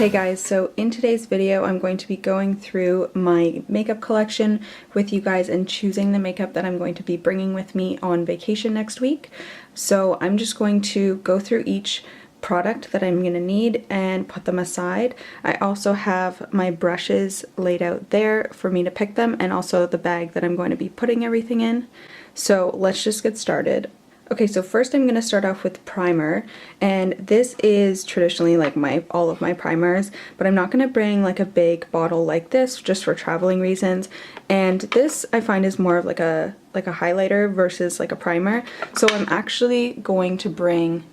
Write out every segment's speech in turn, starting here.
Hey guys, so in today's video I'm going to be going through my makeup collection with you guys and choosing the makeup that I'm going to be bringing with me on vacation next week. So I'm just going to go through each product that I'm going to need and put them aside. I also have my brushes laid out there for me to pick them, and also the bag that I'm going to be putting everything in. So let's just get started. Okay, so first I'm going to start off with primer, and this is traditionally like all of my primers, but I'm not going to bring like a big bottle like this just for traveling reasons. And this I find is more of like a highlighter versus like a primer. So I'm actually going to bring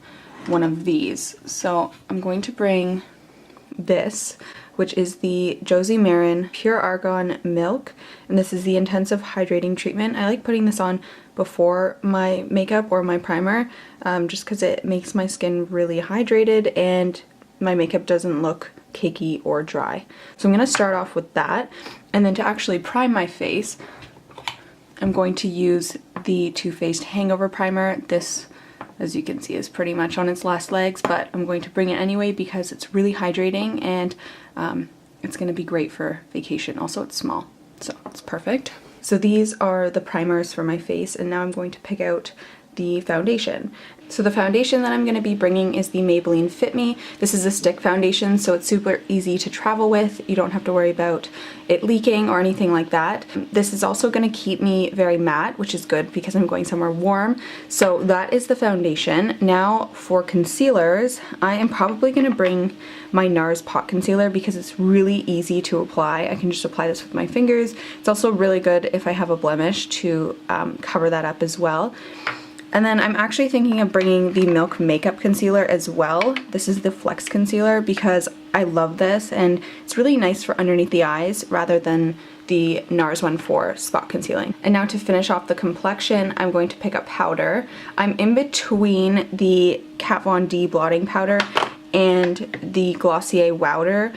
one of these. So I'm going to bring this, which is the Josie Maran Pure Argan Milk, and this is the Intensive Hydrating Treatment. I like putting this on before my makeup or my primer, just because it makes my skin really hydrated and my makeup doesn't look cakey or dry. So I'm going to start off with that, and then to actually prime my face, I'm going to use the Too Faced Hangover Primer. This, as you can see, is pretty much on its last legs, but I'm going to bring it anyway because it's really hydrating and it's going to be great for vacation. Also, it's small, so it's perfect. So these are the primers for my face, and now I'm going to pick out the foundation. So the foundation that I'm going to be bringing is the Maybelline Fit Me. This is a stick foundation, so it's super easy to travel with. You don't have to worry about it leaking or anything like that. This is also going to keep me very matte, which is good because I'm going somewhere warm. So that is the foundation. Now for concealers, I am probably going to bring my NARS Pot Concealer because it's really easy to apply. I can just apply this with my fingers. It's also really good if I have a blemish to cover that up as well. And then I'm actually thinking of bringing the Milk Makeup Concealer as well. This is the Flex Concealer because I love this and it's really nice for underneath the eyes rather than the NARS one for spot concealing. And now to finish off the complexion, I'm going to pick up powder. I'm in between the Kat Von D blotting powder and the Glossier Wowder.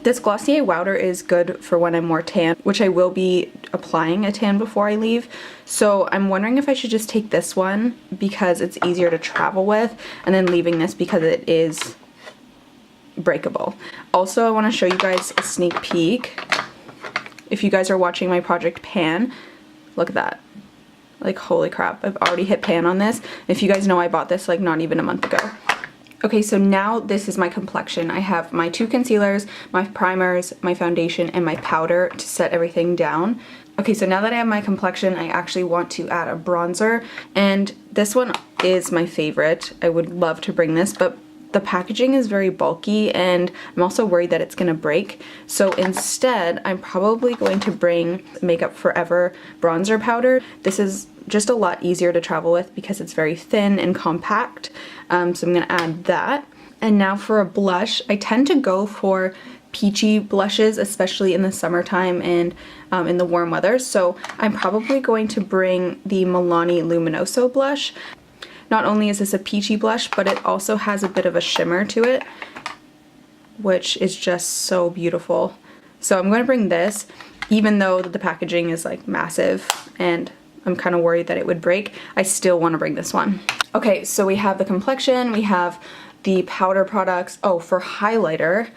This Glossier Wowder is good for when I'm more tan, which I will be applying a tan before I leave. So I'm wondering if I should just take this one because it's easier to travel with, and then leaving this because it is breakable. Also, I want to show you guys a sneak peek. If you guys are watching my Project Pan, look at that. Like, holy crap, I've already hit pan on this. If you guys know, I bought this like not even a month ago. Okay, so now this is my complexion. I have my two concealers, my primers, my foundation, and my powder to set everything down. Okay, so now that I have my complexion, I actually want to add a bronzer, and this one is my favorite. I would love to bring this, but the packaging is very bulky and I'm also worried that it's gonna break. So instead, I'm probably going to bring Makeup Forever bronzer powder. This is just a lot easier to travel with because it's very thin and compact. So I'm gonna add that. And now for a blush, I tend to go for peachy blushes, especially in the summertime and in the warm weather. So I'm probably going to bring the Milani Luminoso blush. Not only is this a peachy blush, but it also has a bit of a shimmer to it, which is just so beautiful. So I'm going to bring this, even though the packaging is like massive and I'm kind of worried that it would break, I still want to bring this one. Okay, so we have the complexion, we have the powder products. Oh, for highlighter,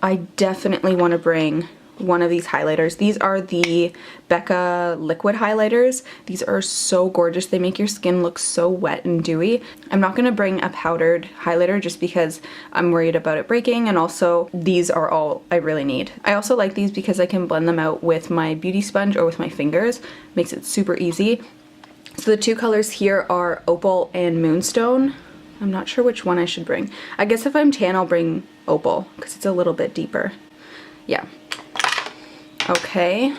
I definitely want to bring one of these highlighters. These are the Becca liquid highlighters. These are so gorgeous. They make your skin look so wet and dewy. I'm not going to bring a powdered highlighter just because I'm worried about it breaking, and also these are all I really need. I also like these because I can blend them out with my beauty sponge or with my fingers. Makes it super easy. So the two colors here are Opal and Moonstone. I'm not sure which one I should bring. I guess if I'm tan, I'll bring Opal because it's a little bit deeper. Yeah. Okay,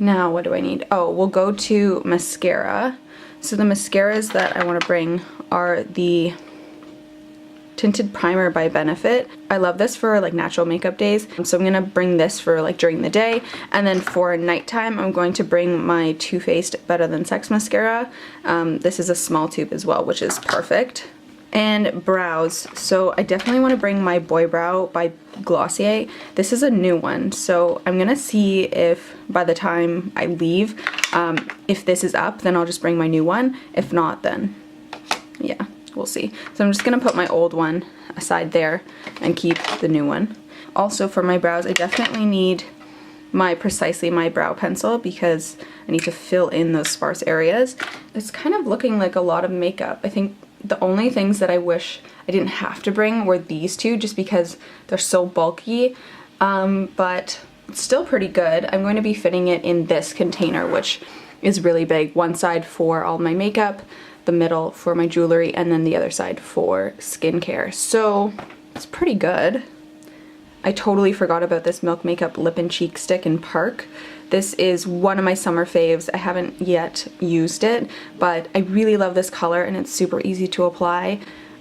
now what do I need? Oh, we'll go to mascara. So the mascaras that I want to bring are the Tinted Primer by Benefit. I love this for like natural makeup days, so I'm gonna bring this for like during the day, and then for nighttime I'm going to bring my Too Faced Better Than Sex mascara. This is a small tube as well, which is perfect. And brows, so I definitely want to bring my Boy Brow by Glossier. This is a new one, so I'm gonna see if by the time I leave, if this is up, then I'll just bring my new one. If not, then yeah, we'll see. So I'm just gonna put my old one aside there and keep the new one. Also for my brows, I definitely need my Precisely My brow pencil because I need to fill in those sparse areas. It's kind of looking like a lot of makeup. I think the only things that I wish I didn't have to bring were these two just because they're so bulky, but it's still pretty good. I'm going to be fitting it in this container, which is really big. One side for all my makeup, the middle for my jewelry, and then the other side for skincare. So it's pretty good. I totally forgot about this Milk Makeup Lip and Cheek Stick in Park. This is one of my summer faves. I haven't yet used it, but I really love this color and it's super easy to apply.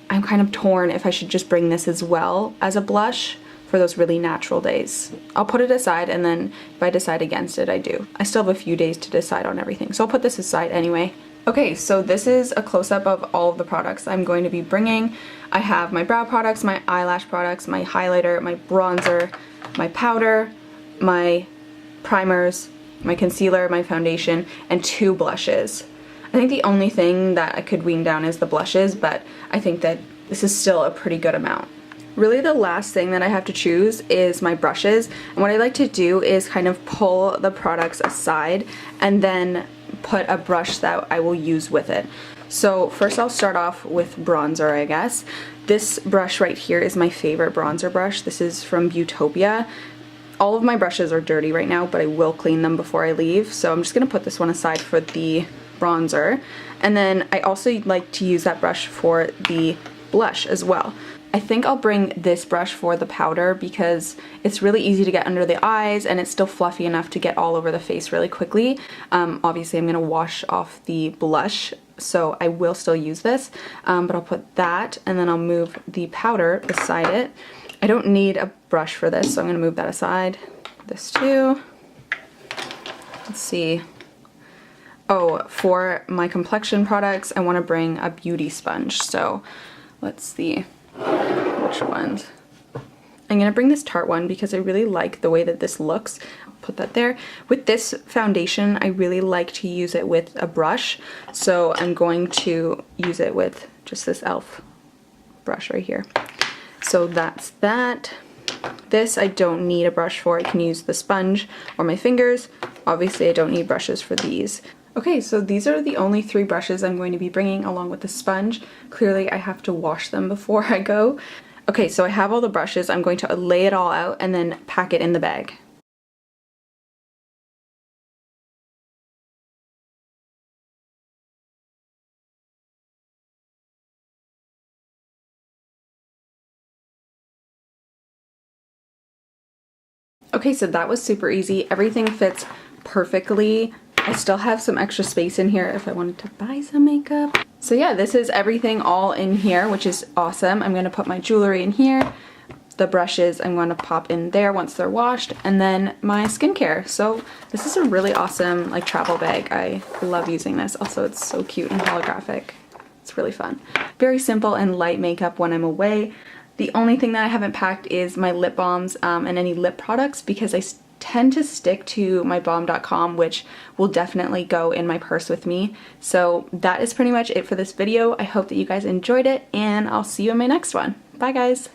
I'm kind of torn if I should just bring this as well as a blush for those really natural days. I'll put it aside, and then if I decide against it, I do. I still have a few days to decide on everything, so I'll put this aside anyway. Okay, so this is a close-up of all of the products I'm going to be bringing. I have my brow products, my eyelash products, my highlighter, my bronzer, my powder, my primers, my concealer, my foundation, and 2 blushes. I think the only thing that I could wean down is the blushes, but I think that this is still a pretty good amount. Really the last thing that I have to choose is my brushes, and what I like to do is kind of pull the products aside and then put a brush that I will use with it. So first I'll start off with bronzer, I guess. This brush right here is my favorite bronzer brush. This is from Beautopia. All of my brushes are dirty right now, but I will clean them before I leave, so I'm just gonna put this one aside for the bronzer. And then I also like to use that brush for the blush as well. I think I'll bring this brush for the powder because it's really easy to get under the eyes and it's still fluffy enough to get all over the face really quickly. Obviously I'm gonna wash off the blush, so I will still use this, but I'll put that and then I'll move the powder beside it. I don't need a brush for this, so I'm gonna move that aside. This too. Let's see. Oh, for my complexion products, I wanna bring a beauty sponge, so let's see. Which ones? I'm gonna bring this Tarte one because I really like the way that this looks. I'll put that there. With this foundation, I really like to use it with a brush, so I'm going to use it with just this e.l.f. brush right here. So that's that. This I don't need a brush for. I can use the sponge or my fingers. Obviously I don't need brushes for these. Okay, so these are the only 3 brushes I'm going to be bringing along with the sponge. Clearly I have to wash them before I go. Okay, so I have all the brushes. I'm going to lay it all out and then pack it in the bag. Okay, so that was super easy. Everything fits perfectly. I still have some extra space in here if I wanted to buy some makeup. So yeah, this is everything all in here, which is awesome. I'm gonna put my jewelry in here. The brushes I'm going to pop in there once they're washed, and then my skincare. So this is a really awesome like travel bag. I love using this. Also, it's so cute and holographic. It's really fun. Very simple and light makeup when I'm away. The only thing that I haven't packed is my lip balms and any lip products because I tend to stick to my balm.com, which will definitely go in my purse with me. So that is pretty much it for this video. I hope that you guys enjoyed it, and I'll see you in my next one. Bye guys!